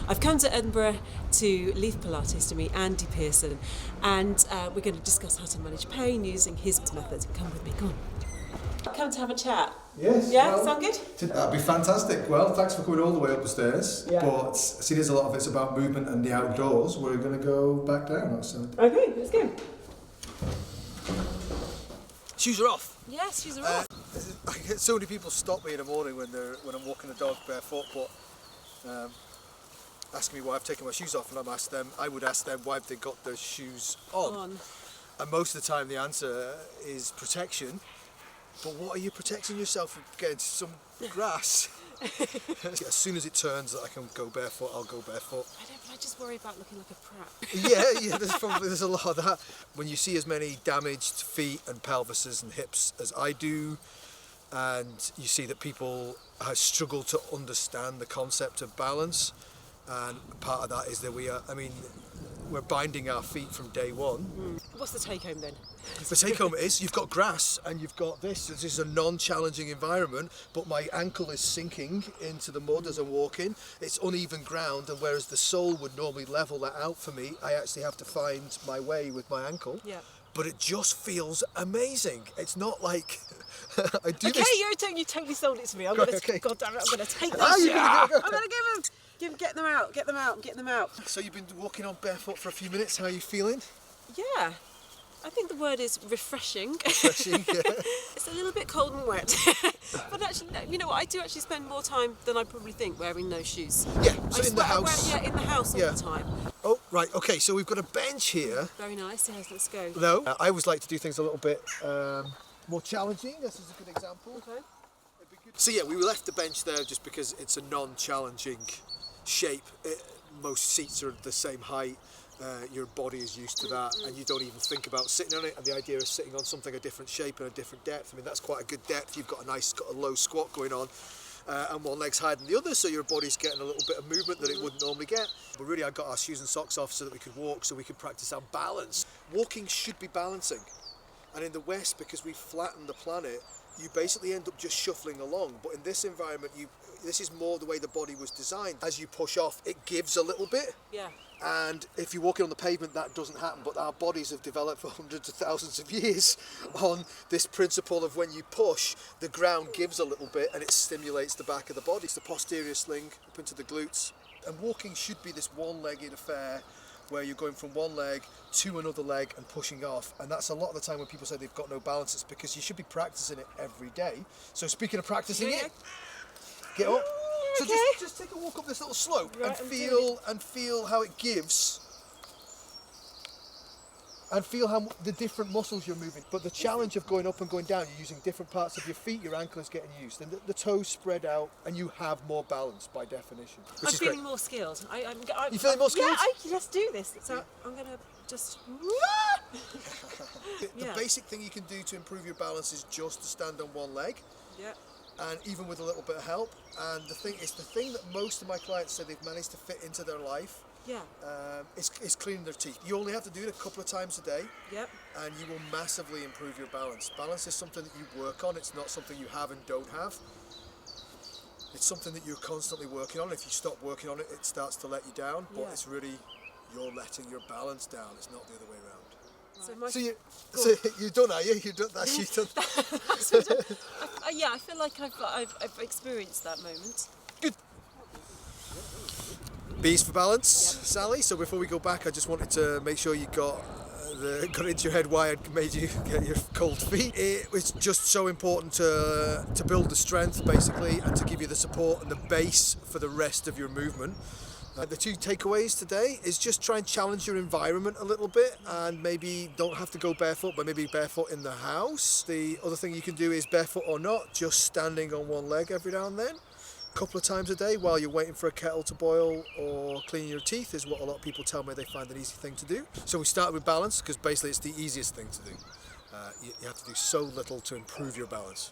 I've come to Edinburgh to leithpilates to meet Andy Pearson, and we're going to discuss how to manage pain using his method. Come with me, go on. Come to have a chat. Yes. Yeah, well, sound good? That'd be fantastic. Well, thanks for coming all the way up the stairs. Yeah. But seeing as a lot of it's about movement and the outdoors, we're going to go back down. Okay, let's go. Shoes are off. Yes, shoes are off. I get so many people stop me in the morning when I'm walking the dog barefoot, but asking me why I've taken my shoes off, and I would ask them why have they got their shoes on. And most of the time the answer is protection. But what are you protecting yourself from getting some grass? As soon as it turns that I can go barefoot, I'll go barefoot. I don't, but I just worry about looking like a prat. Yeah, there's a lot of that. When you see as many damaged feet and pelvises and hips as I do, and you see that people have struggled to understand the concept of balance, and part of that is that we're binding our feet from day one. What's the take home then? The take home is you've got grass and you've got this. This is a non-challenging environment, but my ankle is sinking into the mud as I'm walking. It's uneven ground, and whereas the sole would normally level that out for me, I actually have to find my way with my ankle. Yeah. But it just feels amazing. It's not like I do Okay, this. you totally sold it to me. God damn it, I'm going to take this. I'm going to give them. Get them out. So you've been walking on barefoot for a few minutes. How are you feeling? Yeah. I think the word is refreshing. Refreshing, yeah. It's a little bit cold and wet. But actually, no, you know what? I do actually spend more time than I probably think wearing no shoes. Yeah, so in the house. In the house all the time. Oh, right, okay, so we've got a bench here. Very nice, yes, let's go. No, I always like to do things a little bit more challenging. This is a good example. Okay. So yeah, we left the bench there just because it's a non-challenging shape. Most seats are the same height. Your body is used to that, and you don't even think about sitting on it. And the idea of sitting on something a different shape and a different depth, I mean, that's quite a good depth. You've got a low squat going on, and one leg's higher than the other, so your body's getting a little bit of movement that it wouldn't normally get. But really, I got our shoes and socks off so that we could walk, so we could practice our balance. Walking should be balancing, and in the West, because we flattened the planet, you basically end up just shuffling along. But in this environment, this is more the way the body was designed. As you push off, it gives a little bit. Yeah. And if you're walking on the pavement, that doesn't happen. But our bodies have developed for hundreds of thousands of years on this principle of when you push, the ground gives a little bit and it stimulates the back of the body. It's the posterior sling up into the glutes. And walking should be this one-legged affair where you're going from one leg to another leg and pushing off. And that's a lot of the time when people say they've got no balance, it's because you should be practicing it every day. So speaking of practicing it, get up. So just take a walk up this little slope and feel how it gives, and feel how the different muscles you're moving. But the challenge of going up and going down, you're using different parts of your feet. Your ankle is getting used, and the toes spread out, and you have more balance by definition. I'm feeling more skilled. You feeling more skilled? Yeah, let's do this. So I'm going to just. The basic thing you can do to improve your balance is just to stand on one leg. Yeah. And even with a little bit of help. And the thing that most of my clients say they've managed to fit into their life. Yeah. Is cleaning their teeth. You only have to do it a couple of times a day. Yep. And you will massively improve your balance. Balance is something that you work on. It's not something you have and don't have. It's something that you're constantly working on. If you stop working on it, it starts to let you down. But it's really, you're letting your balance down. It's not the other way around. So you're done, are you? You're done. That's you done. Yeah, I feel like I've experienced that moment. Good. B's for balance, Sally. So before we go back, I just wanted to make sure you got it into your head why I'd made you get your cold feet. It was just so important to build the strength, basically, and to give you the support and the base for the rest of your movement. The two takeaways today is just try and challenge your environment a little bit, and maybe don't have to go barefoot, but maybe barefoot in the house. The other thing you can do is barefoot or not, just standing on one leg every now and then. A couple of times a day while you're waiting for a kettle to boil or cleaning your teeth is what a lot of people tell me they find an easy thing to do. So we started with balance because basically it's the easiest thing to do. You have to do so little to improve your balance.